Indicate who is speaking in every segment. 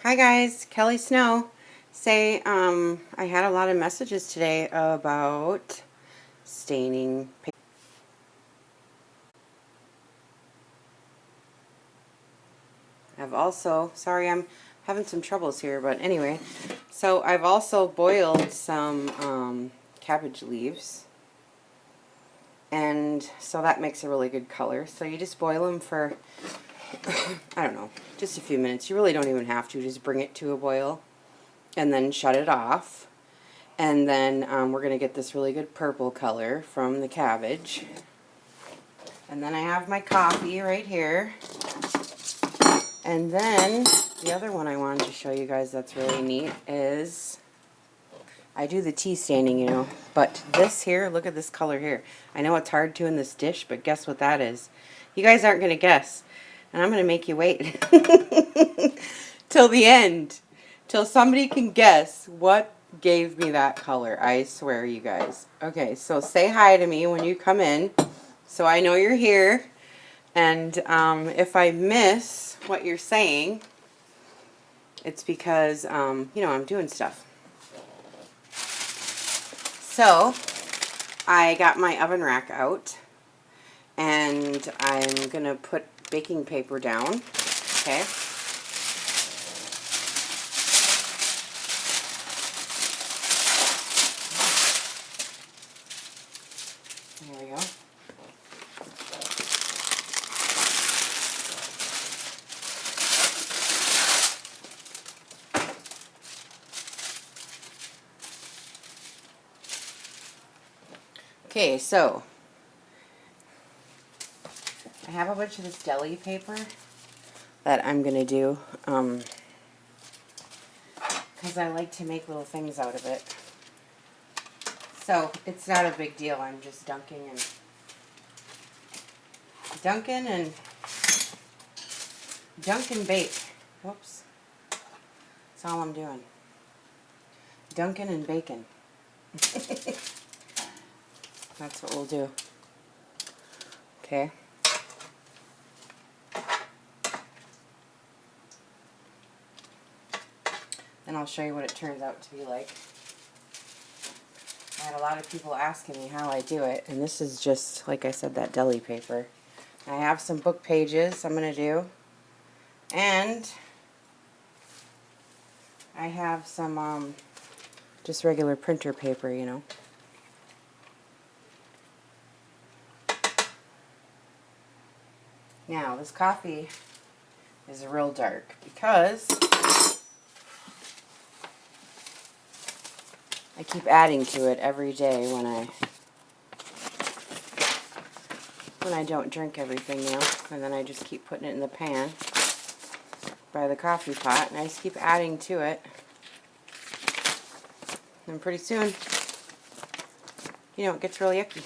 Speaker 1: Hi guys, Kelly Snow. I had a lot of messages today about staining paper. Sorry, I'm having some troubles here, but anyway. So I've also boiled some cabbage leaves. And so that makes a really good color. So you just boil them for, I don't know, just a few minutes. You really don't even have to. Just bring it to a boil and then shut it off. And then we're going to get this really good purple color from the cabbage. And then I have my coffee right here. And then the other one I wanted to show you guys that's really neat is I do the tea staining, you know. But this here, look at this color here. I know it's hard to in this dish, but guess what that is? You guys aren't going to guess. And I'm going to make you wait till the end. Till somebody can guess what gave me that color. I swear, you guys. Okay, so say hi to me when you come in so I know you're here. And if I miss what you're saying, it's because, you know, I'm doing stuff. So I got my oven rack out and I'm going to put baking paper down. Okay. There we go. Okay, so I have a bunch of this deli paper that I'm going to do because I like to make little things out of it. So it's not a big deal. I'm just dunking and dunk and bake. Whoops. That's all I'm doing. Dunking and baking. That's what we'll do. Okay. And I'll show you what it turns out to be like. I had a lot of people asking me how I do it, and this is just, like I said, that deli paper. I have some book pages I'm going to do, and I have some just regular printer paper, you know. Now, this coffee is real dark because I keep adding to it every day when I don't drink everything, you know, and then I just keep putting it in the pan by the coffee pot, and I just keep adding to it, and pretty soon, you know, it gets really yucky.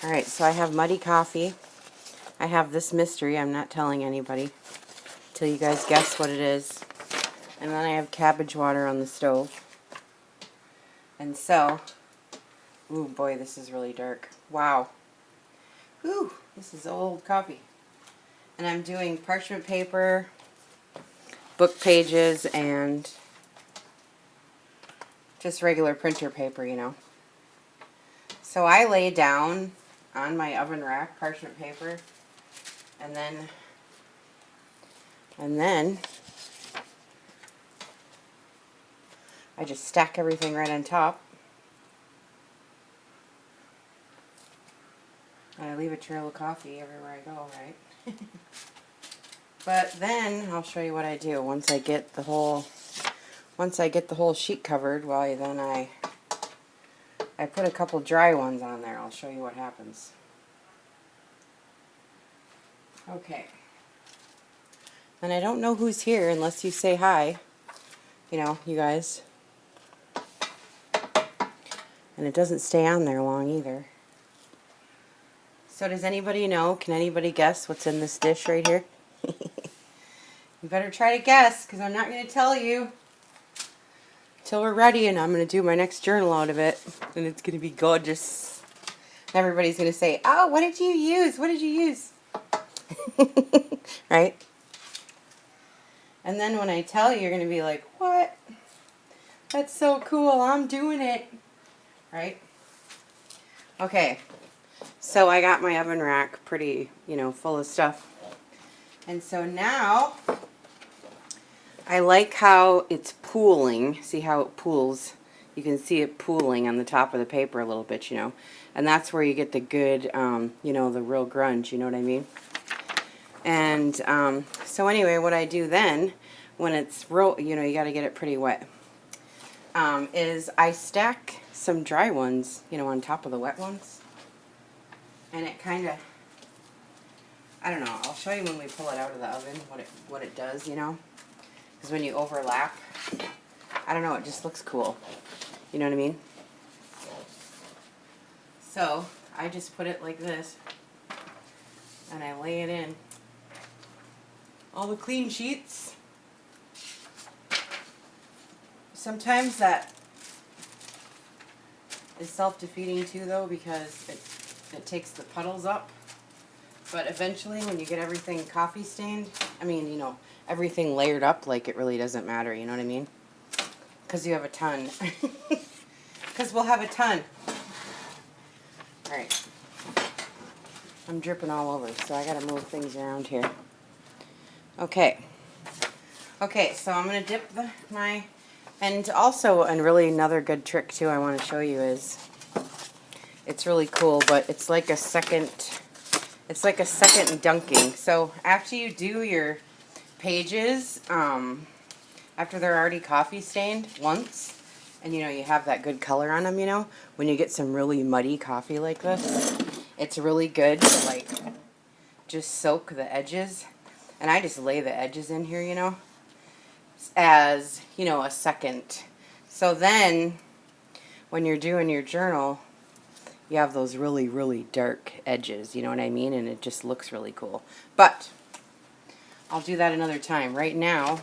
Speaker 1: Alright, so I have muddy coffee. I have this mystery. I'm not telling anybody till you guys guess what it is. And then I have cabbage water on the stove. And so, ooh boy, this is really dark. Wow. Ooh, this is old coffee. And I'm doing parchment paper, book pages, and just regular printer paper, you know. So I lay down on my oven rack parchment paper, and then I just stack everything right on top. And I leave a trail of coffee everywhere I go, right? But then I'll show you what I do once I get the whole sheet covered. Well, then I put a couple dry ones on there. I'll show you what happens. Okay. And I don't know who's here unless you say hi. You know, you guys. And it doesn't stay on there long either. So does anybody know? Can anybody guess what's in this dish right here? You better try to guess, because I'm not going to tell you till we're ready, and I'm going to do my next journal out of it, and it's going to be gorgeous. Everybody's going to say, oh, what did you use? What did you use? Right? And then when I tell you, you're going to be like, what? That's so cool. I'm doing it. Right? Okay. So I got my oven rack pretty, full of stuff. And so now I like how it's pooling. See how it pools? You can see it pooling on the top of the paper a little bit, And that's where you get the good, the real grunge, you know what I mean? And so anyway, what I do then, when it's real, you got to get it pretty wet, is I stack some dry ones, on top of the wet ones. And it kind of, I don't know, I'll show you when we pull it out of the oven, what it does, Because when you overlap, I don't know, it just looks cool. You know what I mean? So, I just put it like this, and I lay it in. All the clean sheets. Sometimes that is self-defeating too, though, because it takes the puddles up. But eventually, when you get everything coffee stained, everything layered up, like, it really doesn't matter, you know what I mean? Because you have a ton. Because we'll have a ton. Alright. I'm dripping all over, so I gotta move things around here. Okay. Okay, so I'm gonna dip my... And also, and really another good trick, too, I want to show you is... It's really cool, but it's like a second... It's like a second dunking. So after you do your pages, after they're already coffee stained once, and you have that good color on them, when you get some really muddy coffee like this, it's really good to like just soak the edges. And I just lay the edges in here, as, a second. So then when you're doing your journal, you have those really, really dark edges, you know what I mean? And it just looks really cool. But I'll do that another time. Right now,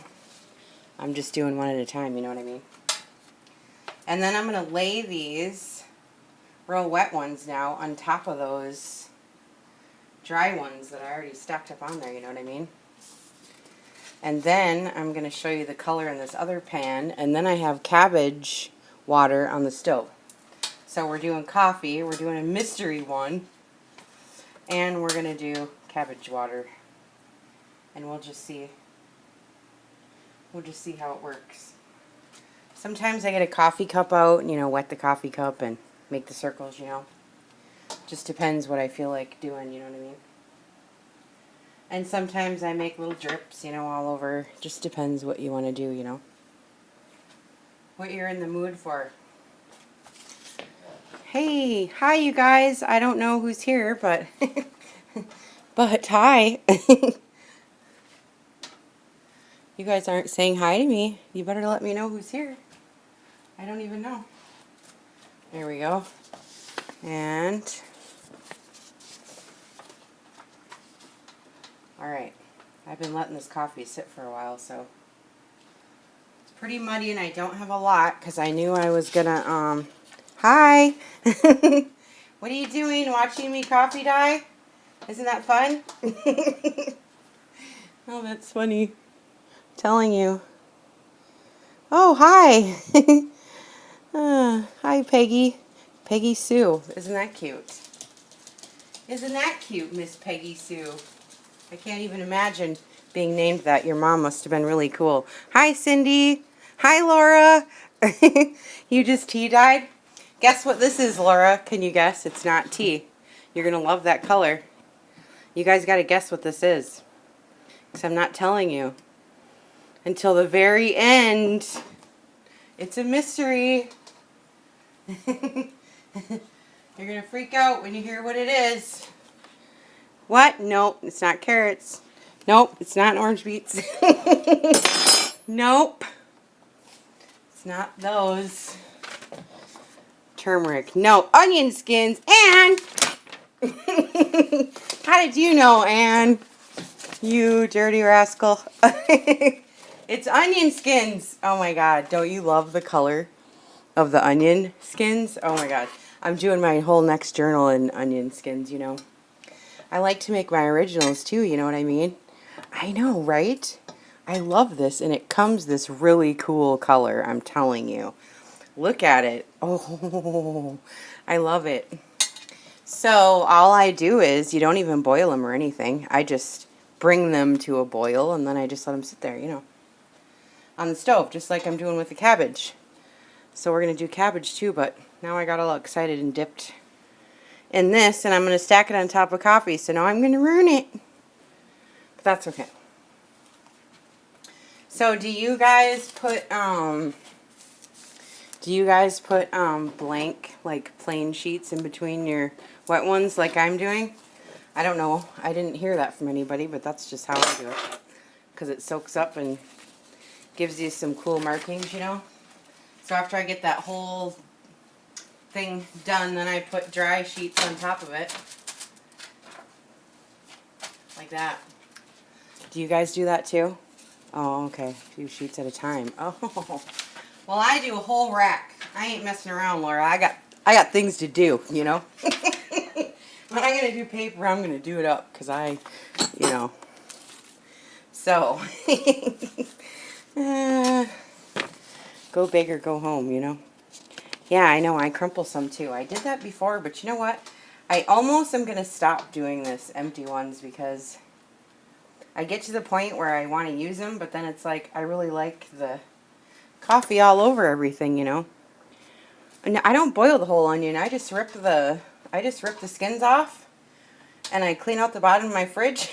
Speaker 1: I'm just doing one at a time, you know what I mean? And then I'm going to lay these real wet ones now on top of those dry ones that I already stacked up on there, you know what I mean? And then I'm going to show you the color in this other pan. And then I have cabbage water on the stove. So we're doing coffee, we're doing a mystery one, and we're going to do cabbage water. And we'll just see how it works. Sometimes I get a coffee cup out and, wet the coffee cup and make the circles, Just depends what I feel like doing, you know what I mean? And sometimes I make little drips, all over. Just depends what you want to do, What you're in the mood for. Hey, hi you guys. I don't know who's here, but but hi. You guys aren't saying hi to me. You better let me know who's here. I don't even know. There we go. And alright. I've been letting this coffee sit for a while, so it's pretty muddy and I don't have a lot because I knew I was gonna hi! What are you doing? Watching me coffee dye? Isn't that fun? Oh, that's funny. Telling you. Oh, hi! Hi, Peggy. Peggy Sue. Isn't that cute? Isn't that cute, Miss Peggy Sue? I can't even imagine being named that. Your mom must have been really cool. Hi, Cindy. Hi, Laura. You just tea dyed? Guess what this is, Laura? Can you guess? It's not tea. You're going to love that color. You guys got to guess what this is. Because I'm not telling you. Until the very end. It's a mystery. You're going to freak out when you hear what it is. What? Nope, it's not carrots. Nope, it's not orange beets. Nope. It's not those. Turmeric. No, onion skins. And how did you know, Anne? You dirty rascal. It's onion skins. Oh my god, don't you love the color of the onion skins? Oh my god. I'm doing my whole next journal in onion skins, you know. I like to make my originals too, you know what I mean? I know, right? I love this, and it comes this really cool color, I'm telling you. Look at it. Oh, I love it. So all I do is, you don't even boil them or anything. I just bring them to a boil, and then I just let them sit there, you know, on the stove, just like I'm doing with the cabbage. So we're going to do cabbage too, but now I got all excited and dipped in this, and I'm going to stack it on top of coffee, so now I'm going to ruin it. But that's okay. So do you guys put blank, like plain sheets in between your wet ones like I'm doing? I don't know. I didn't hear that from anybody, but that's just how I do it. Because it soaks up and gives you some cool markings, you know? So after I get that whole thing done, then I put dry sheets on top of it. Like that. Do you guys do that too? Oh, okay. A few sheets at a time. Oh. Well, I do a whole rack. I ain't messing around, Laura. I got things to do, you know? When I'm going to do paper, I'm going to do it up because you know. So, go big or go home, you know. Yeah, I know. I crumple some too. I did that before, but you know what? I almost am going to stop doing this empty ones because I get to the point where I want to use them, but then it's like I really like the coffee all over everything, you know. And I don't boil the whole onion. I just rip the skins off, and I clean out the bottom of my fridge,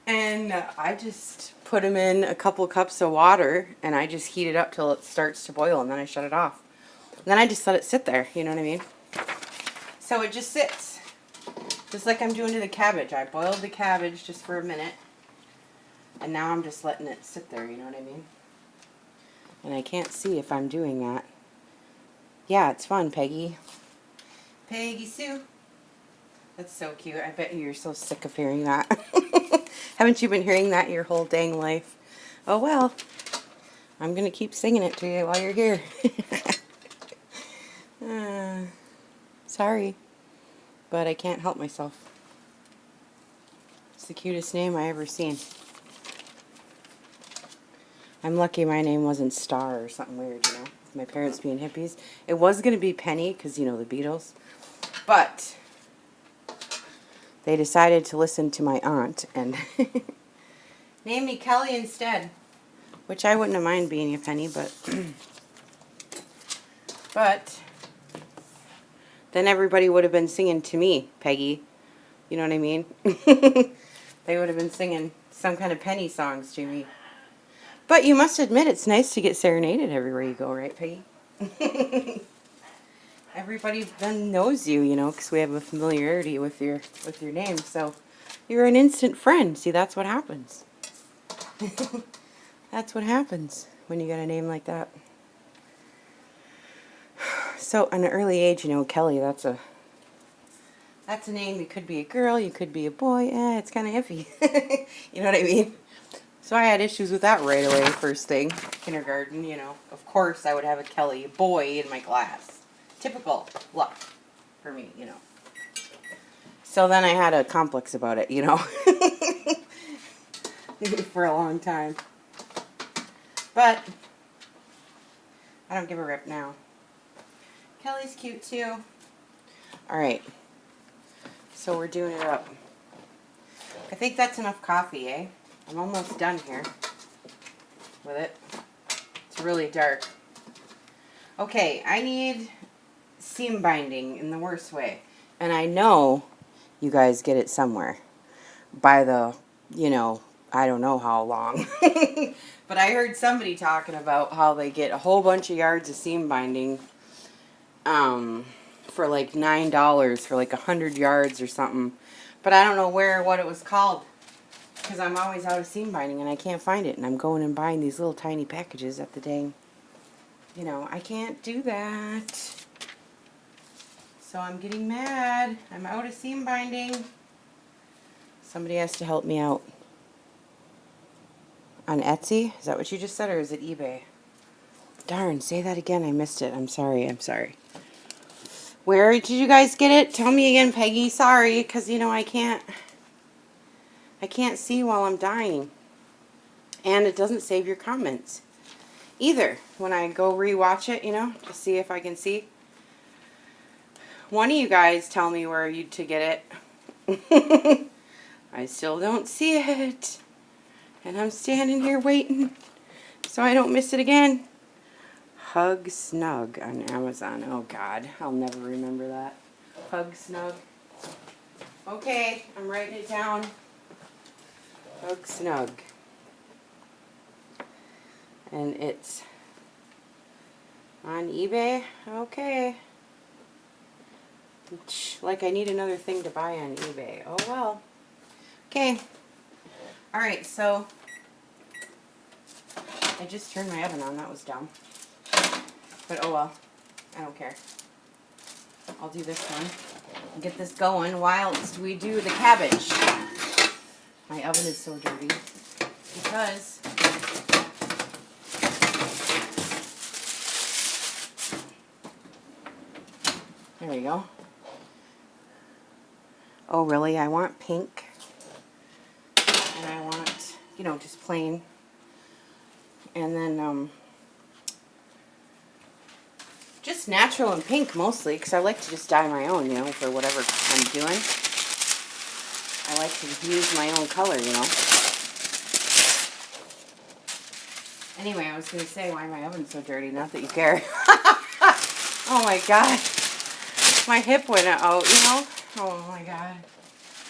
Speaker 1: and I just put them in a couple cups of water, and I just heat it up till it starts to boil, and then I shut it off. And then I just let it sit there, you know what I mean? So it just sits, just like I'm doing to the cabbage. I boiled the cabbage just for a minute, and now I'm just letting it sit there, you know what I mean? And I can't see if I'm doing that. Yeah, it's fun, Peggy. Peggy Sue. That's so cute. I bet you're so sick of hearing that. Haven't you been hearing that your whole dang life? Oh well. I'm going to keep singing it to you while you're here. Sorry. But I can't help myself. It's the cutest name I ever seen. I'm lucky my name wasn't Star or something weird, you know, with my parents being hippies. It was going to be Penny because, you know, the Beatles. But they decided to listen to my aunt and name me Kelly instead. Which I wouldn't have mind being a Penny, but but then everybody would have been singing to me, Peggy. You know what I mean? They would have been singing some kind of Penny songs to me. But you must admit it's nice to get serenaded everywhere you go, right, Peggy? Everybody then knows you, you know, because we have a familiarity with your name. So you're an instant friend. See, that's what happens. That's what happens when you got a name like that. So, at an early age, you know, Kelly, that's a name. You could be a girl, you could be a boy. It's kind of iffy. You know what I mean? So I had issues with that right away, first thing. Kindergarten, you know. Of course, I would have a Kelly boy in my class. Typical luck for me, you know. So then I had a complex about it, you know. For a long time. But I don't give a rip now. Kelly's cute too. Alright. So we're doing it up. I think that's enough coffee, eh? I'm almost done here with it. It's really dark. Okay, I need seam binding in the worst way. And I know you guys get it somewhere. By the, you know, I don't know how long. But I heard somebody talking about how they get a whole bunch of yards of seam binding for like $9 for like 100 yards or something. But I don't know what it was called. Because I'm always out of seam binding and I can't find it. And I'm going and buying these little tiny packages at the dang. You know, I can't do that. So I'm getting mad. I'm out of seam binding. Somebody has to help me out. On Etsy? Is that what you just said, or is it eBay? Darn, say that again. I missed it. I'm sorry. I'm sorry. Where did you guys get it? Tell me again, Peggy. Sorry, because, you know, I can't see while I'm dying. And it doesn't save your comments either. When I go rewatch it, you know, to see if I can see. One of you guys tell me where you to get it. I still don't see it. And I'm standing here waiting so I don't miss it again. Hug Snug on Amazon. Oh God, I'll never remember that. Hug Snug. Okay, I'm writing it down. Hug Snug. And it's on eBay. Okay. Like I need another thing to buy on eBay. Oh well. Okay. Alright, so I just turned my oven on. That was dumb. But oh well. I don't care. I'll do this one and get this going whilst we do the cabbage. My oven is so dirty because there we go. Oh really? I want pink. And I want, you know, just plain. And then just natural and pink mostly, because I like to just dye my own, you know, for whatever I'm doing. I like to use my own color, you know. Anyway, I was going to say why my oven's so dirty, not that you care. Oh my God. My hip went out, you know. Oh my God.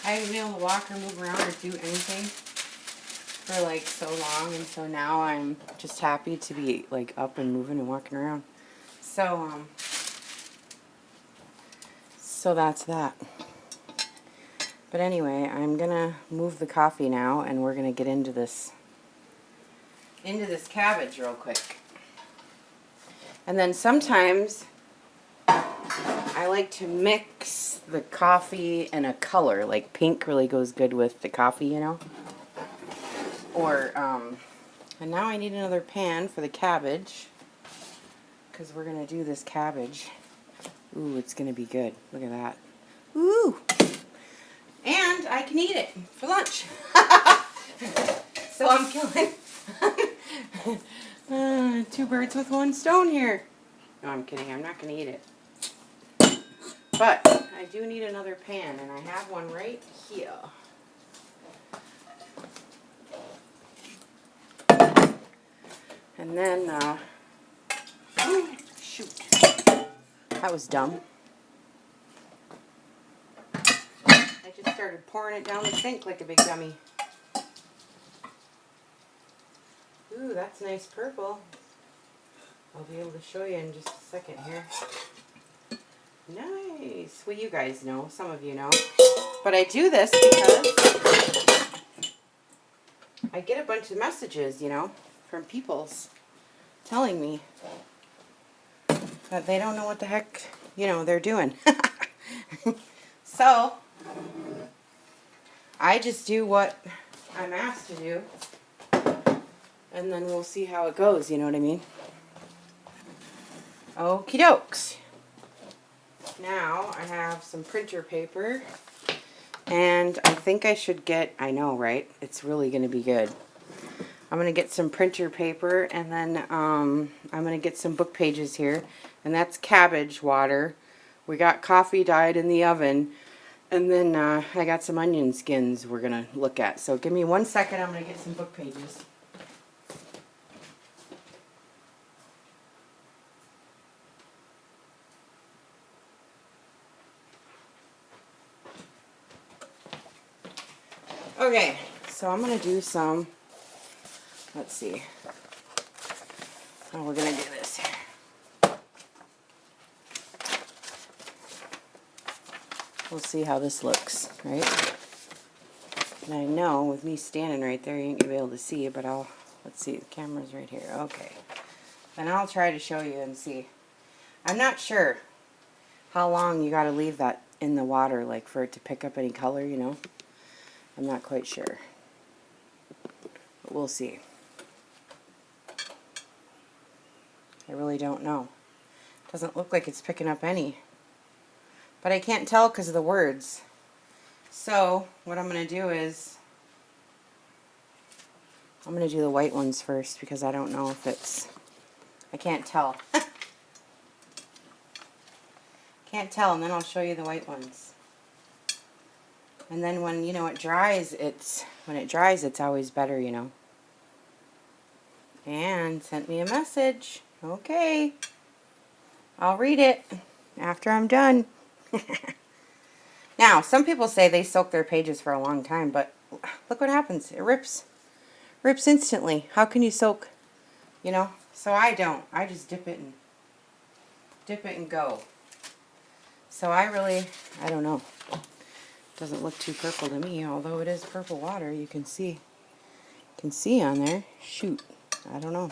Speaker 1: I haven't been able to walk or move around or do anything for like so long, and so now I'm just happy to be like up and moving and walking around. So that's that. But anyway, I'm gonna move the coffee now, and we're gonna get into this cabbage real quick. And then sometimes I like to mix the coffee and a color, like pink really goes good with the coffee, you know. Or and now I need another pan for the cabbage, because we're going to do this cabbage. Ooh, it's going to be good. Look at that. Ooh! And I can eat it for lunch. So I'm killing two birds with one stone here. No, I'm kidding. I'm not going to eat it. But I do need another pan, and I have one right here. And then, oh, shoot. That was dumb. I just started pouring it down the sink like a big dummy. Ooh, that's nice purple. I'll be able to show you in just a second here. Nice. Well, you guys know. Some of you know. But I do this because I get a bunch of messages, you know, from people's telling me that they don't know what the heck, you know, they're doing. So I just do what I'm asked to do, and then we'll see how it goes, you know what I mean? Okie dokes. Now I have some printer paper, and I think I should get, I know, right? It's really going to be good. I'm going to get some printer paper, and then I'm going to get some book pages here, and that's cabbage water. We got coffee dyed in the oven, and then I got some onion skins we're going to look at. So give me 1 second, I'm going to get some book pages. Okay, so I'm going to do some, let's see, how we're going to do this here. We'll see how this looks, right? And I know with me standing right there, you ain't going to be able to see it, but let's see, the camera's right here. Okay. And I'll try to show you and see. I'm not sure how long you got to leave that in the water, like for it to pick up any color, you know. I'm not quite sure. But we'll see. I really don't know. Doesn't look like it's picking up any. But I can't tell because of the words. So, what I'm going to do is, I'm going to do the white ones first because I don't know if it's, I can't tell. Can't tell, and then I'll show you the white ones. And then when, you know, it dries, when it dries, it's always better, you know. And sent me a message. Okay. I'll read it after I'm done. Now, some people say they soak their pages for a long time, but look what happens. It rips instantly. How can you soak, you know? So I don't. I just dip it and go. So I don't know. Doesn't look too purple to me, although it is purple water. You can see on there. Shoot. I don't know.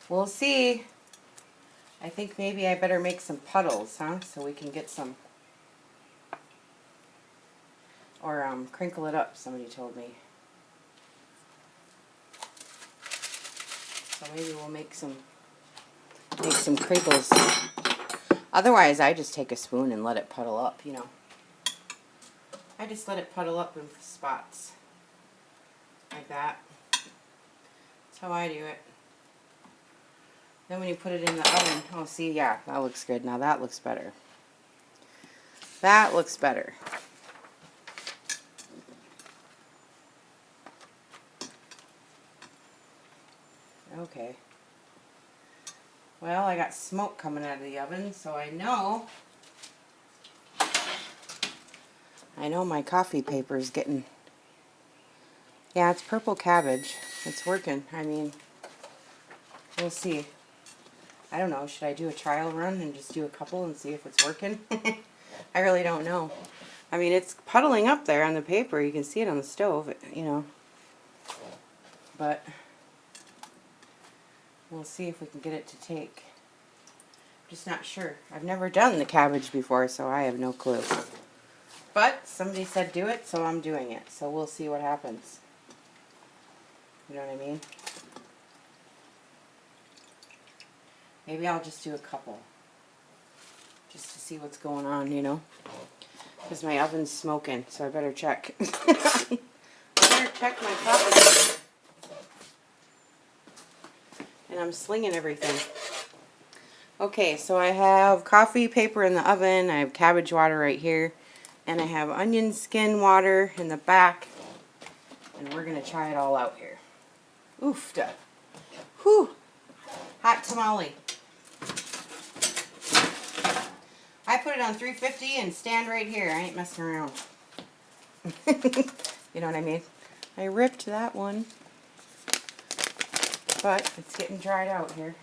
Speaker 1: We'll see. I think maybe I better make some puddles, huh? So we can get some, or crinkle it up, somebody told me. So maybe we'll make some crinkles. Otherwise, I just take a spoon and let it puddle up, you know. I just let it puddle up in spots. Like that. That's how I do it. Then when you put it in the oven, oh, see, yeah, that looks good. Now that looks better. That looks better. Okay. Well, I got smoke coming out of the oven, so I know my coffee paper is getting, yeah, it's purple cabbage. It's working. I mean, we'll see. I don't know, should I do a trial run and just do a couple and see if it's working? I really don't know. I mean, it's puddling up there on the paper. You can see it on the stove, you know. But we'll see if we can get it to take. I'm just not sure. I've never done the cabbage before, so I have no clue. But somebody said do it, so I'm doing it. So we'll see what happens. You know what I mean? Maybe I'll just do a couple. Just to see what's going on, you know. Because my oven's smoking, so I better check. I better check my coffee. And I'm slinging everything. Okay, so I have coffee paper in the oven. I have cabbage water right here. And I have onion skin water in the back. And we're going to try it all out here. Oof, duh. Whew. Hot tamale. I put it on 350 and stand right here. I ain't messing around. You know what I mean? I ripped that one. But it's getting dried out here.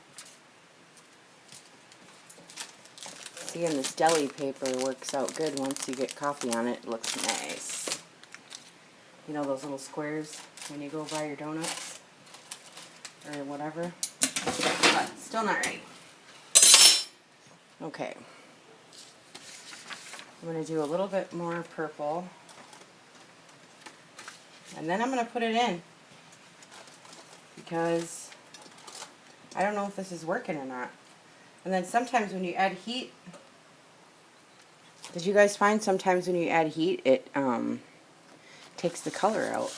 Speaker 1: See, and this deli paper works out good once you get coffee on it. It looks nice. You know those little squares when you go buy your donuts? Or whatever. But still not ready. Okay. I'm going to do a little bit more purple. And then I'm going to put it in. Because I don't know if this is working or not. And then sometimes when you add heat, did you guys find sometimes when you add heat, it takes the color out?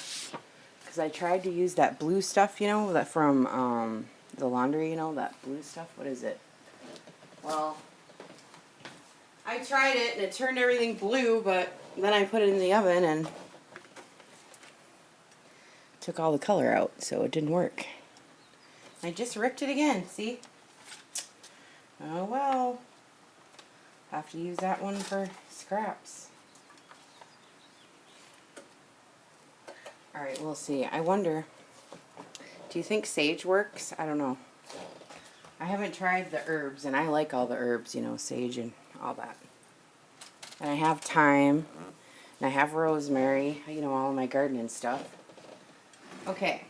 Speaker 1: Because I tried to use that blue stuff, you know, that from the laundry, you know, that blue stuff. What is it? Well, I tried it and it turned everything blue, but then I put it in the oven and took all the color out, so it didn't work. I just ripped it again, see? Oh well. Have to use that one for scraps. Alright, we'll see. I wonder, do you think sage works? I don't know. I haven't tried the herbs, and I like all the herbs, you know, sage and all that. And I have thyme, and I have rosemary, you know, all of my gardening stuff. Okay.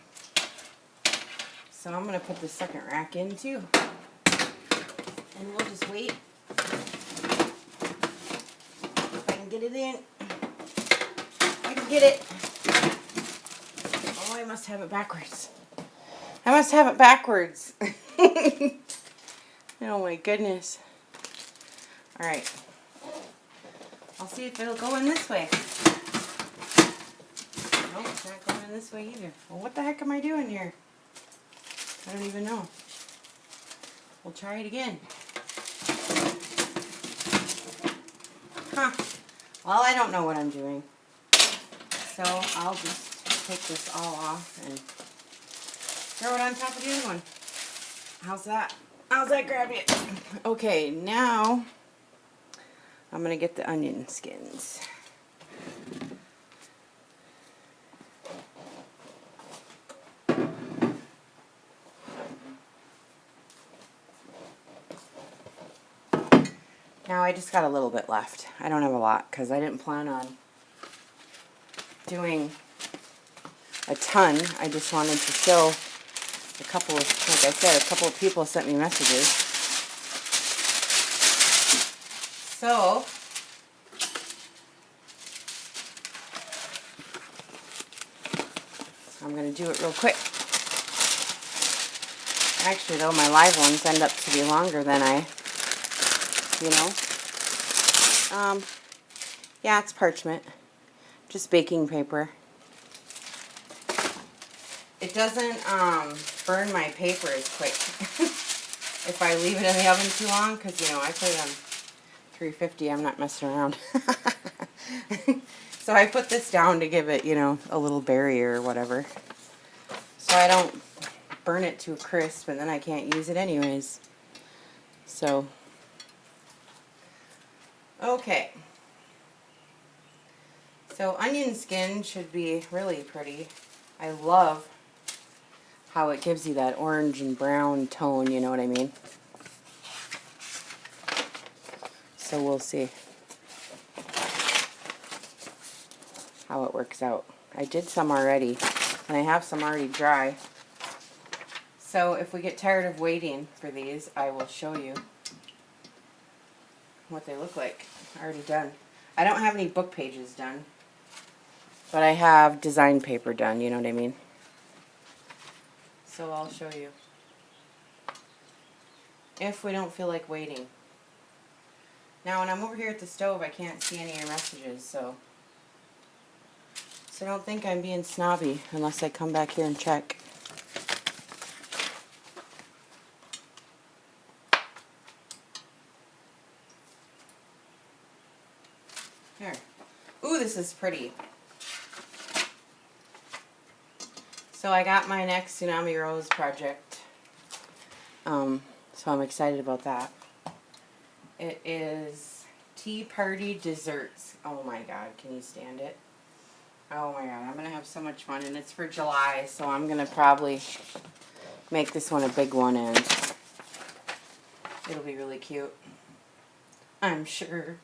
Speaker 1: So I'm going to put the second rack in, too. And we'll just wait. If I can get it in. get it. Oh, I must have it backwards. I must have it backwards. Oh my goodness. Alright. I'll see if it'll go in this way. Nope, it's not going in this way either. Well, what the heck am I doing here? I don't even know. We'll try it again. Huh. Well, I don't know what I'm doing. So I'll just take this all off and throw it on top of the other one. How's that? How's that grab it? Okay, now I'm going to get the onion skins. Now I just got a little bit left. I don't have a lot because I didn't plan on doing a ton. I just wanted to show a couple of, like I said, a couple of people sent me messages. So, I'm going to do it real quick. Actually, though, my live ones end up to be longer than yeah, it's parchment. Just baking paper. It doesn't burn my paper as quick if I leave it in the oven too long, because, I put it on 350. I'm not messing around. So I put this down to give it, a little barrier or whatever. So I don't burn it to a crisp, and then I can't use it anyways. So, okay. So onion skin should be really pretty. I love how it gives you that orange and brown tone, you know what I mean? So we'll see how it works out. I did some already, and I have some already dry. So if we get tired of waiting for these, I will show you what they look like. Already done. I don't have any book pages done, but I have design paper done, you know what I mean? So I'll show you. If we don't feel like waiting. Now when I'm over here at the stove, I can't see any of your messages, so don't think I'm being snobby unless I come back here and check. Here. Ooh, this is pretty. So I got my next Tsunami Rose project. So I'm excited about that. It is Tea Party Desserts. Oh my god, can you stand it? Oh my god, I'm going to have so much fun, and it's for July, so I'm going to probably make this one a big one, and it'll be really cute. I'm sure.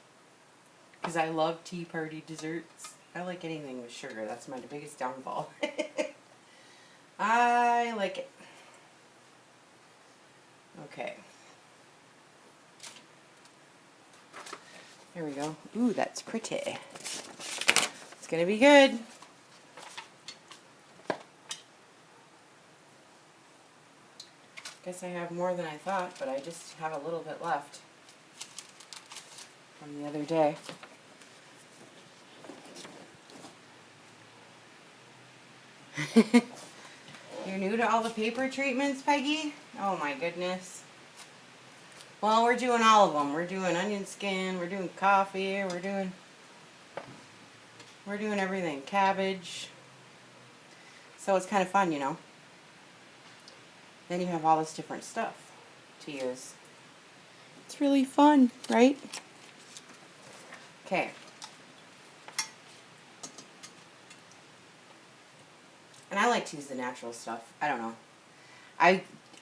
Speaker 1: Because I love tea party desserts. I like anything with sugar. That's my biggest downfall. I like it. Okay. There we go. Ooh, that's pretty. It's going to be good. Guess I have more than I thought, but I just have a little bit left from the other day. You're new to all the paper treatments, Peggy? Oh my goodness. Well, we're doing all of them. We're doing onion skin, we're doing coffee, we're doing everything. Cabbage. So it's kind of fun, Then you have all this different stuff to use. It's really fun, right? Okay. And I like to use the natural stuff. I don't know.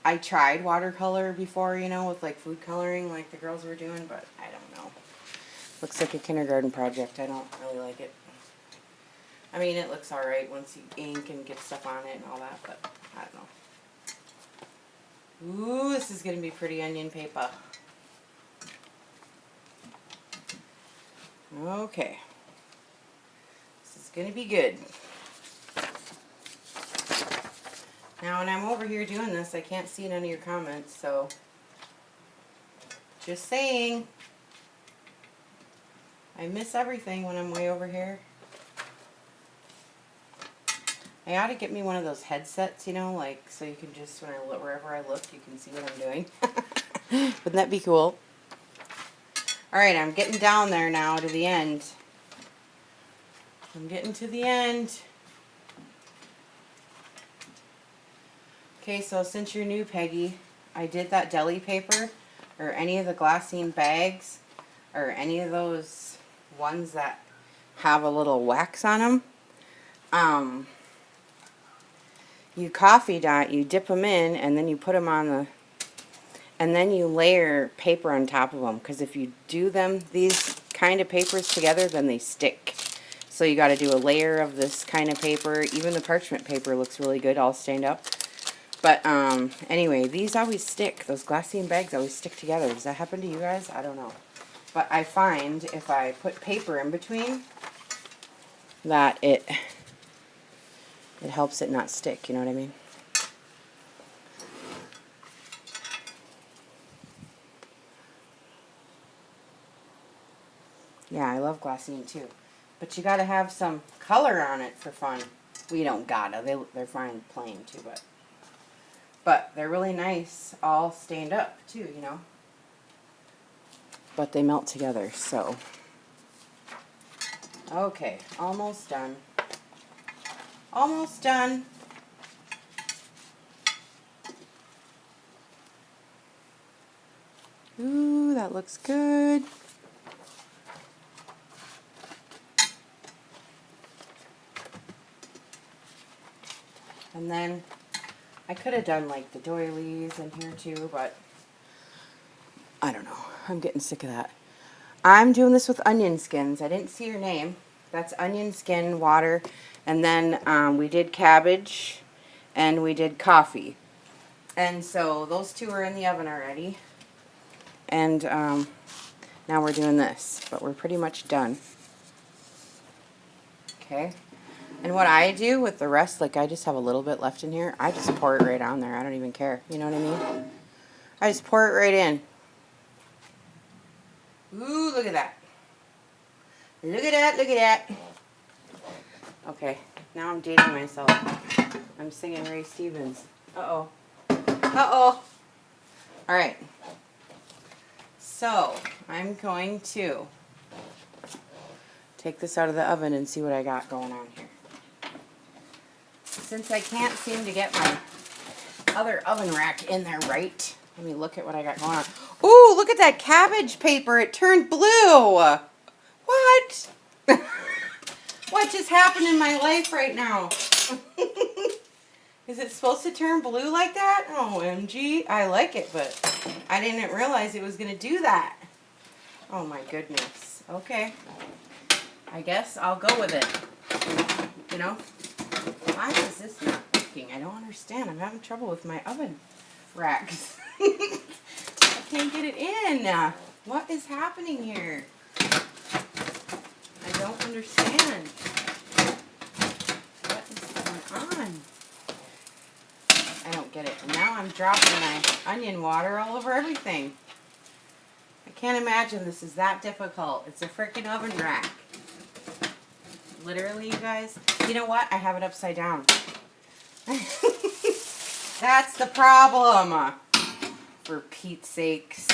Speaker 1: I tried watercolor before, with like food coloring like the girls were doing, but I don't know. Looks like a kindergarten project. I don't really like it. I mean, it looks alright once you ink and get stuff on it and all that, but I don't know. Ooh, this is going to be pretty onion paper. Okay. This is going to be good. Now, when I'm over here doing this, I can't see none of your comments, so just saying. I miss everything when I'm way over here. I ought to get me one of those headsets, you know, like, so you can just, when I look, wherever I look, you can see what I'm doing. Wouldn't that be cool? Alright, I'm getting down there now to the end. I'm getting to the end. Okay, so since you're new, Peggy, I did that deli paper, or any of the glassine bags, or any of those ones that have a little wax on them. You coffee dot, you dip them in, and then you put them on the, and then you layer paper on top of them, because if you do them, these kind of papers together, then they stick. So you got to do a layer of this kind of paper. Even the parchment paper looks really good, all stained up. But anyway, these always stick. Those glassine bags always stick together. Does that happen to you guys? I don't know. But I find if I put paper in between, that it helps it not stick. You know what I mean? Yeah, I love glassine too. But you gotta have some color on it for fun. Well, you don't gotta. They're fine plain too, but they're really nice, all stained up too, you know. But they melt together, so. Okay, almost done. Almost done. Ooh, that looks good. And then I could have done like the doilies in here too, but I don't know. I'm getting sick of that. I'm doing this with onion skins. I didn't see your name. That's onion skin water. And then we did cabbage and we did coffee. And so those two are in the oven already. And now we're doing this, but we're pretty much done. Okay. And what I do with the rest, like I just have a little bit left in here, I just pour it right on there. I don't even care. You know what I mean? I just pour it right in. Ooh, look at that. Look at that, look at that. Okay, now I'm dating myself. I'm singing Ray Stevens. Uh-oh. Uh-oh. Alright. So, I'm going to take this out of the oven and see what I got going on here. Since I can't seem to get my other oven rack in there right, let me look at what I got going on. Ooh, look at that cabbage paper. It turned blue. What? What just happened in my life right now? Is it supposed to turn blue like that? OMG. I like it, but I didn't realize it was going to do that. Oh my goodness. Okay. I guess I'll go with it. You know? Why is this not working? I don't understand. I'm having trouble with my oven racks. I can't get it in. What is happening here? I don't understand. What is going on? I don't get it. And now I'm dropping my onion water all over everything. I can't imagine this is that difficult. It's a freaking oven rack. Literally, you guys. You know what? I have it upside down. That's the problem. For Pete's sakes.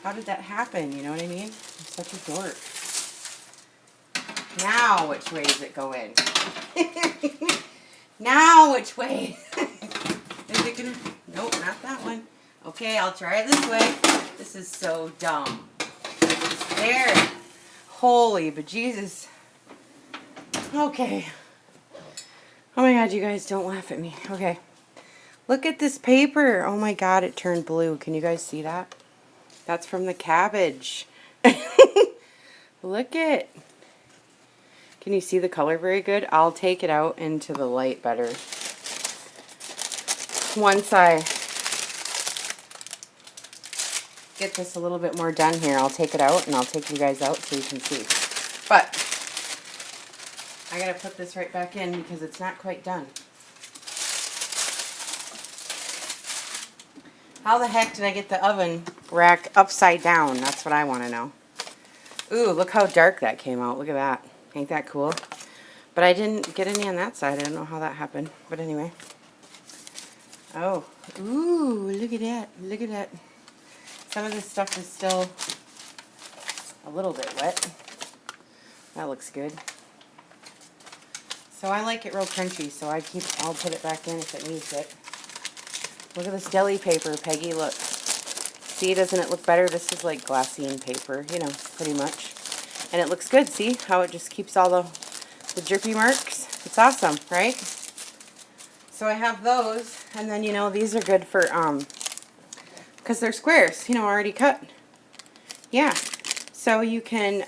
Speaker 1: How did that happen? You know what I mean? I'm such a dork. Now, which way does it go in? Now, which way? Is it gonna... Nope, not that one. Okay, I'll try it this way. This is so dumb. There. Holy bejesus. Okay. Oh my god, you guys don't laugh at me. Okay. Look at this paper. Oh my god, it turned blue. Can you guys see that? That's from the cabbage. Look it. Can you see the color very good? I'll take it out into the light better. Once I get this a little bit more done here, I'll take it out and I'll take you guys out so you can see. But I gotta put this right back in because it's not quite done. How the heck did I get the oven rack upside down? That's what I want to know. Ooh, look how dark that came out. Look at that. Ain't that cool? But I didn't get any on that side. I don't know how that happened. But anyway. Oh. Ooh, look at that. Look at that. Some of this stuff is still a little bit wet. That looks good. So I like it real crunchy, so I'll put it back in if it needs it. Look at this deli paper, Peggy, look. See, doesn't it look better? This is like glassine paper, you know, pretty much. And it looks good, see how it just keeps all the drippy marks? It's awesome, right? So I have those, and then, you know, these are good for, because they're squares, you know, already cut. Yeah, so you can,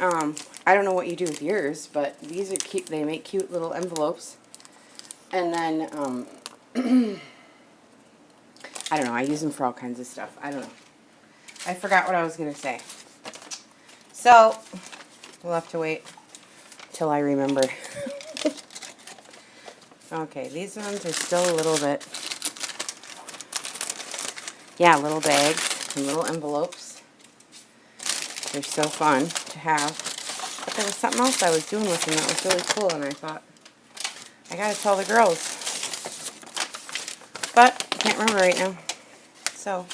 Speaker 1: I don't know what you do with yours, but these are cute, they make cute little envelopes. And then, I don't know, I use them for all kinds of stuff. I don't know. I forgot what I was going to say. So, we'll have to wait till I remember. Okay, these ones are still a little bit, yeah, little bags and little envelopes. They're so fun to have. But there was something else I was doing with them that was really cool, and I thought, I got to tell the girls. But I can't remember right now. So,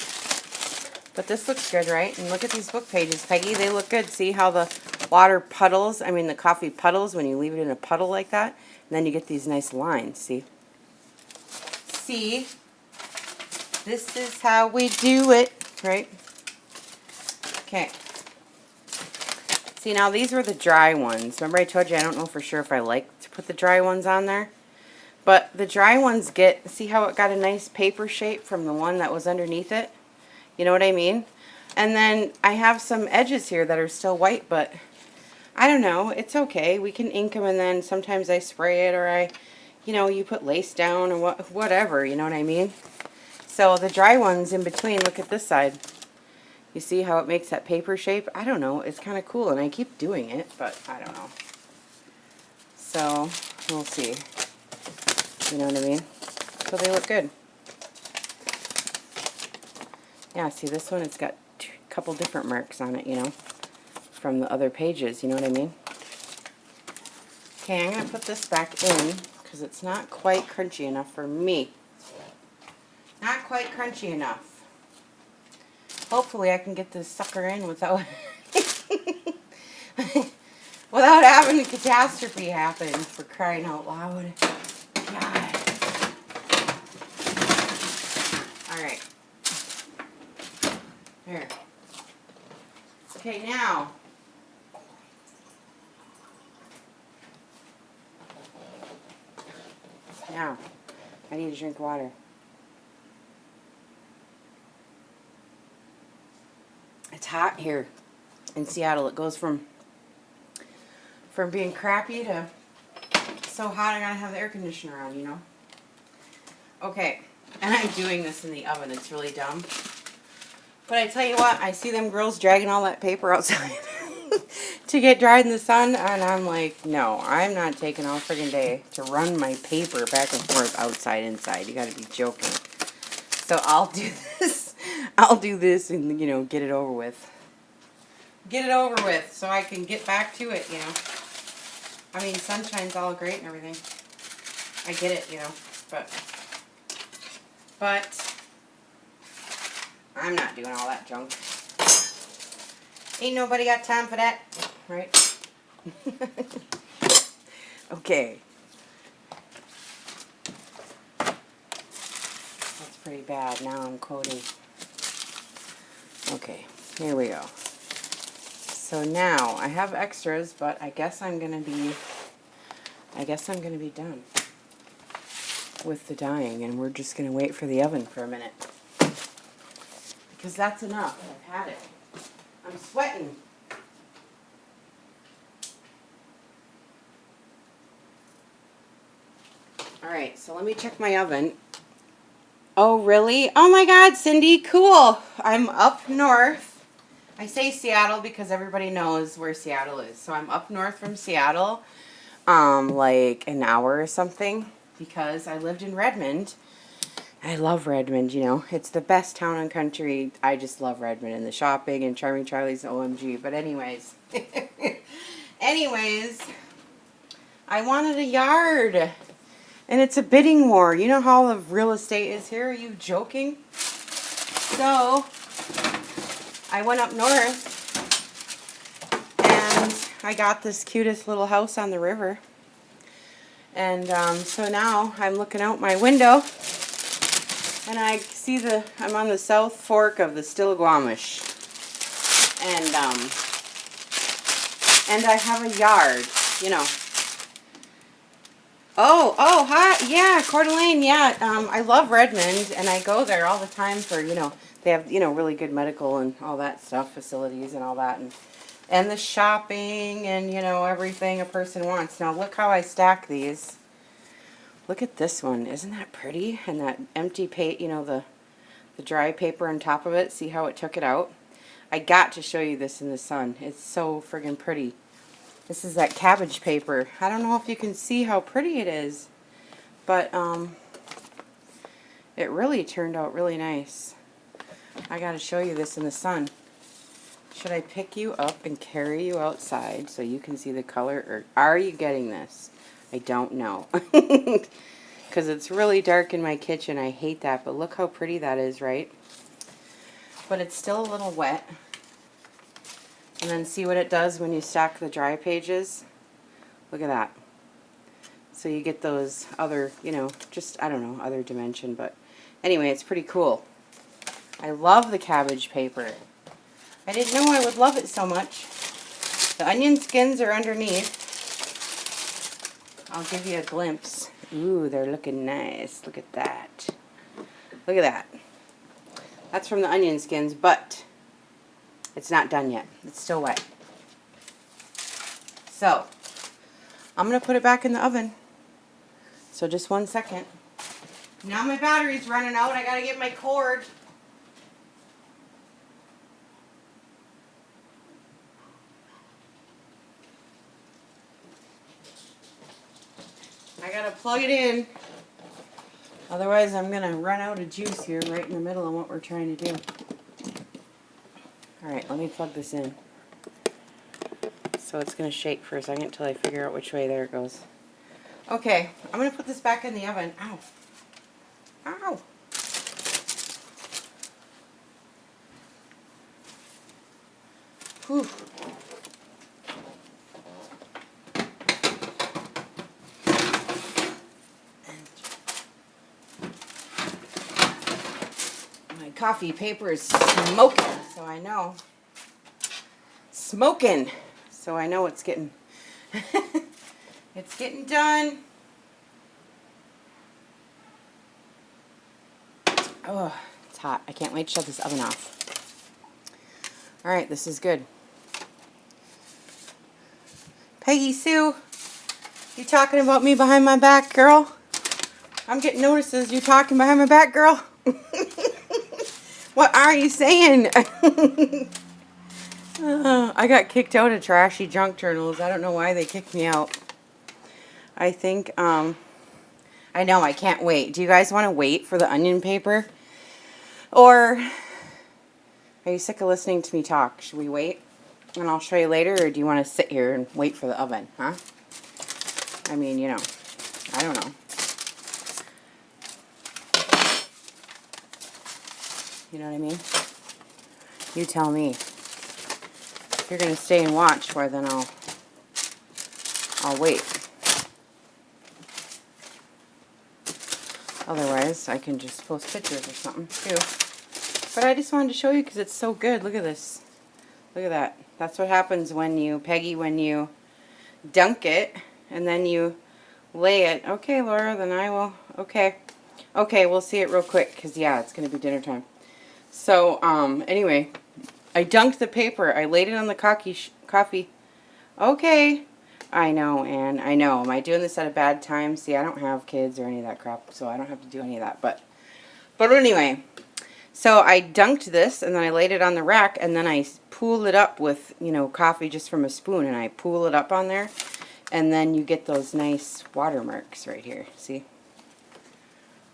Speaker 1: but this looks good, right? And look at these book pages, Peggy. They look good. See how the water puddles, I mean the coffee puddles when you leave it in a puddle like that? And then you get these nice lines, see? See? This is how we do it, right? Okay. See, now these were the dry ones. Remember I told you I don't know for sure if I like to put the dry ones on there? But the dry ones get, see how it got a nice paper shape from the one that was underneath it? You know what I mean? And then I have some edges here that are still white, but I don't know. It's okay. We can ink them, and then sometimes I spray it, or I, you know, you put lace down or whatever, you know what I mean? So the dry ones in between, look at this side. You see how it makes that paper shape? I don't know. It's kind of cool, and I keep doing it, but I don't know. So we'll see. You know what I mean? So they look good. Yeah, see this one, it's got a couple different marks on it, you know, from the other pages, you know what I mean? Okay, I'm going to put this back in because it's not quite crunchy enough for me. Not quite crunchy enough. Hopefully I can get this sucker in without without having a catastrophe happen, for crying out loud. God. Alright. There. Okay, now. Now, I need to drink water. It's hot here in Seattle. It goes from being crappy to so hot I gotta have the air conditioner on, you know? Okay, and I'm doing this in the oven. It's really dumb. But I tell you what, I see them girls dragging all that paper outside to get dried in the sun, and I'm like, no, I'm not taking all friggin' day to run my paper back and forth outside, inside. You gotta be joking. So I'll do this. I'll do this and, you know, get it over with. Get it over with so I can get back to it, you know. I mean, sunshine's all great and everything. I get it, you know, but I'm not doing all that junk. Ain't nobody got time for that, right? Okay. That's pretty bad. Now I'm coating. Okay, here we go. So now I have extras, but I guess I'm gonna be done with the dyeing, and we're just gonna wait for the oven for a minute. Because that's enough. I've had it. I'm sweating. Alright, so let me check my oven. Oh, really? Oh my God, Cindy, cool. I'm up north. I say Seattle because everybody knows where Seattle is. So I'm up north from Seattle. like an hour or something, because I lived in Redmond. I love Redmond, you know. It's the best town and country. I just love Redmond and the shopping and Charming Charlie's OMG. But anyways. Anyways, I wanted a yard. And it's a bidding war. You know how the real estate is here? Are you joking? So, I went up north and I got this cutest little house on the river. And so now I'm looking out my window and I see I'm on the south fork of the Stillaguamish. And I have a yard, you know. Oh, hi, yeah, Coeur d'Alene, yeah. I love Redmond, and I go there all the time for, you know, they have, you know, really good medical and all that stuff, facilities and all that, and the shopping and, you know, everything a person wants. Now, look how I stack these. Look at this one. Isn't that pretty? And that empty paper, you know, the dry paper on top of it. See how it took it out? I got to show you this in the sun. It's so friggin' pretty. This is that Cabbage paper. I don't know if you can see how pretty it is, but it really turned out really nice. I got to show you this in the sun. Should I pick you up and carry you outside so you can see the color, or are you getting this? I don't know. Because it's really dark in my kitchen. I hate that, but look how pretty that is, right? But it's still a little wet. And then see what it does when you stack the dry pages? Look at that. So you get those other, you know, just, I don't know, other dimension. But anyway, it's pretty cool. I love the Cabbage paper. I didn't know I would love it so much. The onion skins are underneath. I'll give you a glimpse. Ooh, they're looking nice. Look at that. Look at that. That's from the onion skins, but it's not done yet. It's still wet. So, I'm going to put it back in the oven. So just 1 second. Now my battery's running out. I got to get my cord. I gotta plug it in. Otherwise, I'm gonna run out of juice here right in the middle of what we're trying to do. Alright, let me plug this in. So it's gonna shake for a second until I figure out which way. There it goes. Okay, I'm gonna put this back in the oven. Ow. Ow. Whew. Coffee paper is smoking, so I know. Smoking, so I know it's getting it's getting done. Oh, it's hot. I can't wait to shut this oven off. All right, this is good. Peggy Sue, you talking about me behind my back, girl? I'm getting notices. You talking behind my back, girl? What are you saying? I got kicked out of Trashy Junk Journals. I don't know why they kicked me out. I think, I know, I can't wait. Do you guys want to wait for the onion paper? Or are you sick of listening to me talk? Should we wait and I'll show you later? Or do you want to sit here and wait for the oven, huh? I mean, you know, I don't know. You know what I mean? You tell me. If you're going to stay and watch, well, then I'll wait. Otherwise, I can just post pictures or something, too. But I just wanted to show you because it's so good. Look at this. Look at that. That's what happens when you, Peggy, when you dunk it and then you lay it. Okay, Laura, then I will. Okay. Okay, we'll see it real quick because, yeah, it's going to be dinner time. So, anyway, I dunked the paper. I laid it on the coffee. Okay. I know, Anne. I know. Am I doing this at a bad time? See, I don't have kids or any of that crap, so I don't have to do any of that. But anyway, so I dunked this, and then I laid it on the rack, and then I pooled it up with, you know, coffee just from a spoon, and I pool it up on there. And then you get those nice watermarks right here. See?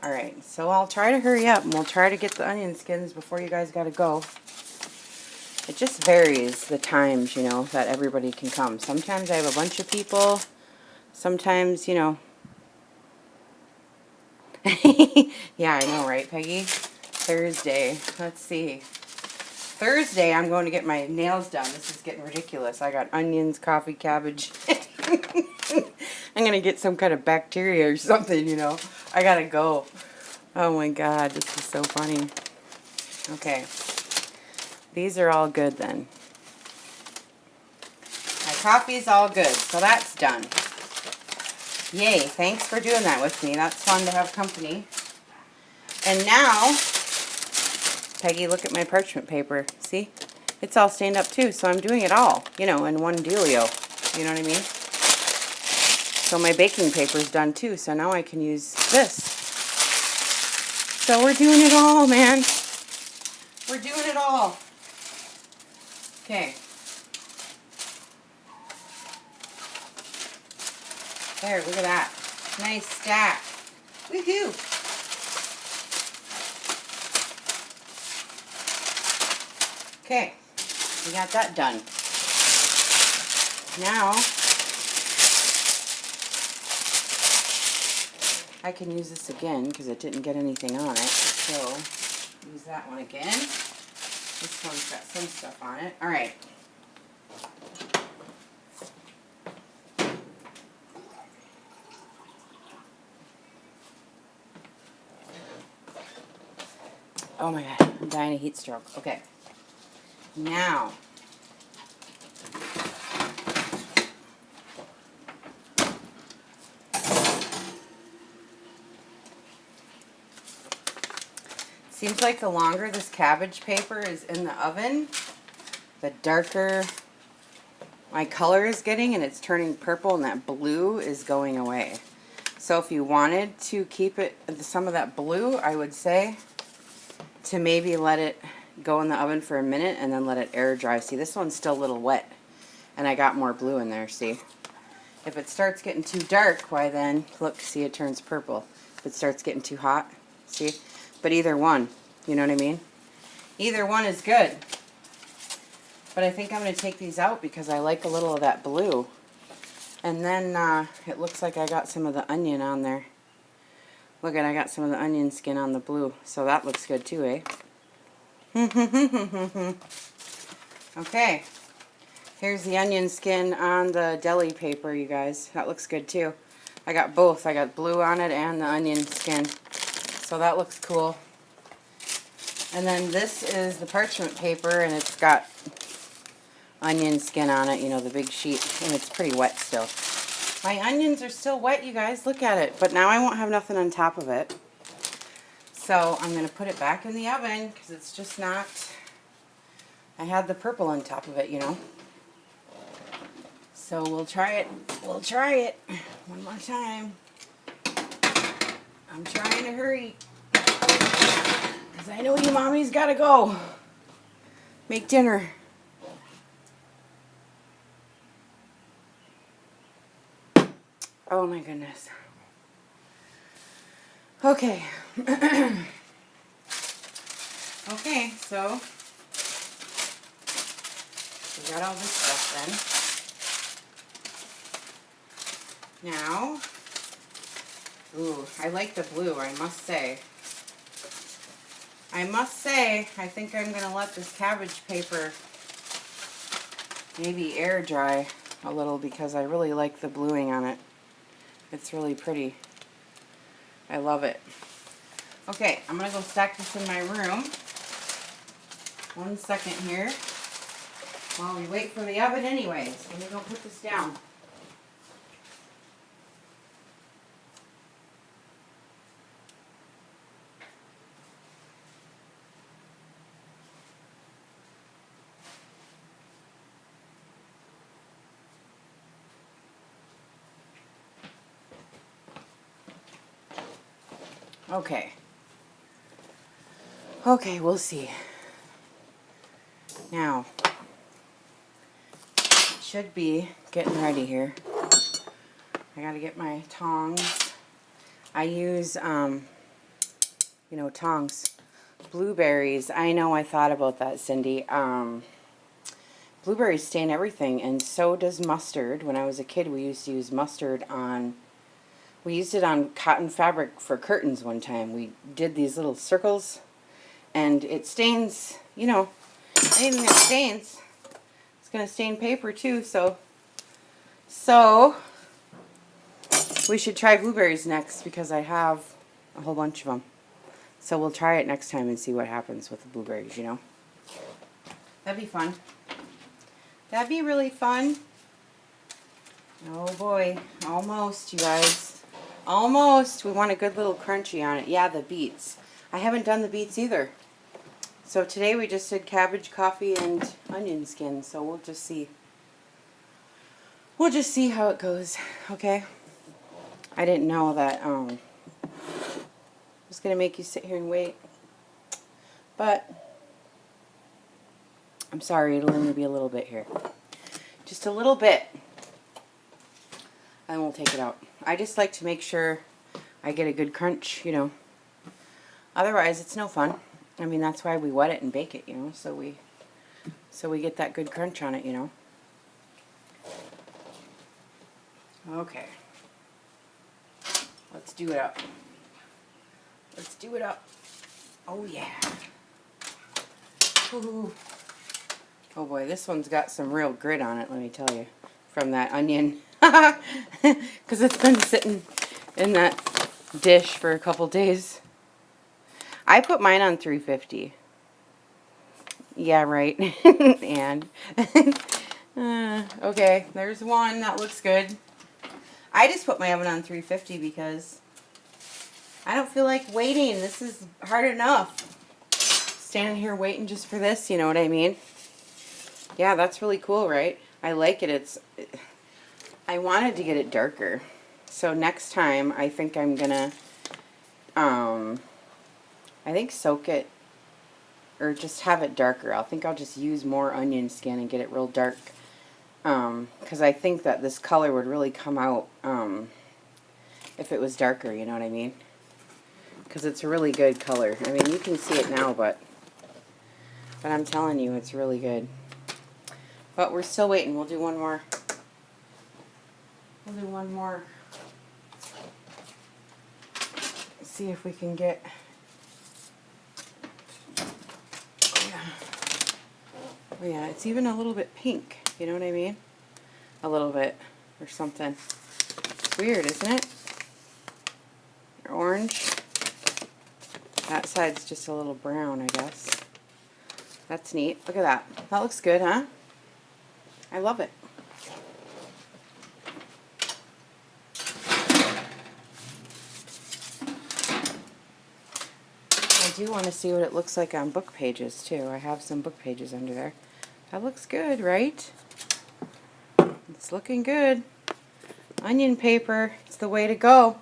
Speaker 1: Alright, so I'll try to hurry up and we'll try to get the onion skins before you guys gotta go. It just varies the times, you know, that everybody can come. Sometimes I have a bunch of people. Sometimes, you know. Yeah, I know, right, Peggy? Thursday. Let's see. Thursday, I'm going to get my nails done. This is getting ridiculous. I got onions, coffee, cabbage. I'm going to get some kind of bacteria or something, you know. I got to go. Oh, my God. This is so funny. Okay. These are all good then. My coffee's all good, so that's done. Yay, thanks for doing that with me. That's fun to have company. And now, Peggy, look at my parchment paper. See? It's all stained up too, so I'm doing it all, you know, in one dealio. You know what I mean? So my baking paper's done too, so now I can use this. So we're doing it all, man. We're doing it all. Okay. There, look at that. Nice stack. Woohoo! Okay, we got that done. Now, I can use this again because it didn't get anything on it. So, use that one again. This one's got some stuff on it. All right. Oh my God, I'm dying of heat stroke. Okay. Now, seems like the longer this cabbage paper is in the oven, the darker my color is getting, and it's turning purple, and that blue is going away. So if you wanted to keep it some of that blue, I would say to maybe let it go in the oven for a minute and then let it air dry. See, this one's still a little wet, and I got more blue in there, see? If it starts getting too dark, why then, look, see, it turns purple. If it starts getting too hot, see? But either one, you know what I mean? Either one is good. But I think I'm going to take these out because I like a little of that blue. And then it looks like I got some of the onion on there. Look at, I got some of the onion skin on the blue. So that looks good too, eh? Okay. Here's the onion skin on the deli paper, you guys. That looks good too. I got both. I got blue on it and the onion skin. So that looks cool. And then this is the parchment paper, and it's got onion skin on it, you know, the big sheet, and it's pretty wet still. My onions are still wet, you guys. Look at it. But now I won't have nothing on top of it. So I'm going to put it back in the oven because it's just not... I had the purple on top of it, you know. So we'll try it. We'll try it one more time. I'm trying to hurry because I know you mommies got to go make dinner. Oh my goodness. Okay. Okay, so we got all this stuff then. Now, ooh, I like the blue, I must say. I think I'm going to let this cabbage paper maybe air dry a little because I really like the bluing on it. It's really pretty. I love it. Okay, I'm going to go stack this in my room. 1 second here. While we wait for the oven anyways. Let me go put this down. Okay. Okay, we'll see. Now, it should be getting ready here. I gotta get my tongs. I use, you know, tongs. Blueberries. I know, I thought about that, Cindy. Blueberries stain everything, and so does mustard. When I was a kid, we used to use mustard on, we used it on cotton fabric for curtains one time. We did these little circles, and it stains, you know, anything that stains, it's going to stain paper too, so we should try blueberries next, because I have a whole bunch of them. So we'll try it next time and see what happens with the blueberries, you know. That'd be fun. That'd be really fun. Oh boy, almost, you guys. Almost. We want a good little crunchy on it. Yeah, the beets. I haven't done the beets either. So today we just did cabbage, coffee, and onion skin. So we'll just see. We'll just see how it goes. Okay? I didn't know that I was going to make you sit here and wait. But I'm sorry, it'll only be a little bit here. Just a little bit. And we'll take it out. I just like to make sure I get a good crunch, you know. Otherwise, it's no fun. I mean, that's why we wet it and bake it, you know, so we get that good crunch on it, you know. Okay. Let's do it up. Let's do it up. Oh, yeah. Ooh. Oh boy, this one's got some real grit on it, let me tell you, from that onion. Because it's been sitting in that dish for a couple days. I put mine on 350. Yeah, right. And okay, there's one that looks good. I just put my oven on 350 because I don't feel like waiting. This is hard enough. Standing here waiting just for this, you know what I mean? Yeah, that's really cool, right? I like it. I wanted to get it darker. So next time, I think I'm gonna, I think soak it, or just have it darker. I think I'll just use more onion skin and get it real dark. Because I think that this color would really come out, if it was darker, you know what I mean? Because it's a really good color. I mean, you can see it now, but I'm telling you, it's really good. But we're still waiting. We'll do one more. We'll do one more. See if we can get. Yeah. Oh yeah, it's even a little bit pink. You know what I mean? A little bit, or something. It's weird, isn't it? Orange. That side's just a little brown, I guess. That's neat. Look at that. That looks good, huh? I love it. I do want to see what it looks like on book pages, too. I have some book pages under there. That looks good, right? It's looking good. Onion paper. It's the way to go.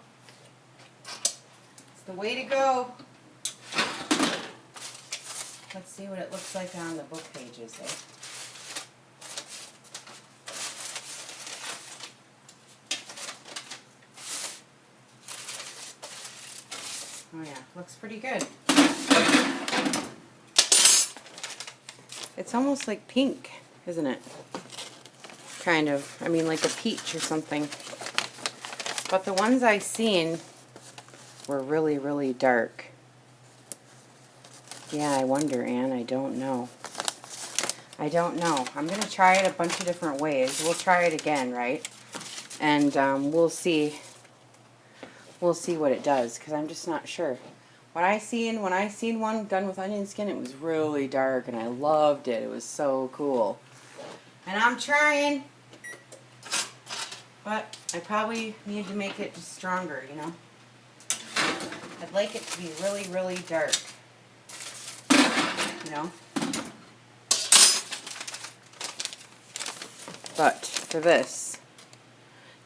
Speaker 1: It's the way to go. Let's see what it looks like on the book pages, eh? Oh yeah, looks pretty good. It's almost like pink, isn't it? Kind of. I mean, like a peach or something. But the ones I seen were really, really dark. Yeah, I wonder, Anne. I don't know. I don't know. I'm going to try it a bunch of different ways. We'll try it again, right? And we'll see. We'll see what it does, because I'm just not sure. When I seen one done with onion skin, it was really dark, and I loved it. It was so cool. And I'm trying, but I probably need to make it just stronger, you know? I'd like it to be really, really dark, you know? But for this,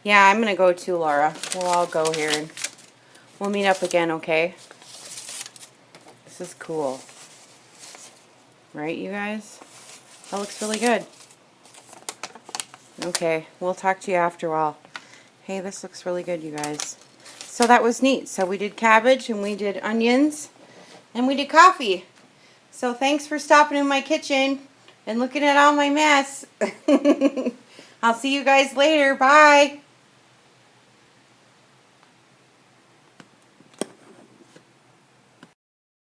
Speaker 1: yeah, I'm going to go too, Laura. We'll all go here and we'll meet up again, okay? This is cool. Right, you guys? That looks really good. Okay, we'll talk to you after a while. Hey, this looks really good, you guys. So that was neat. So we did cabbage and we did onions and we did coffee. So thanks for stopping in my kitchen and looking at all my mess. I'll see you guys later. Bye.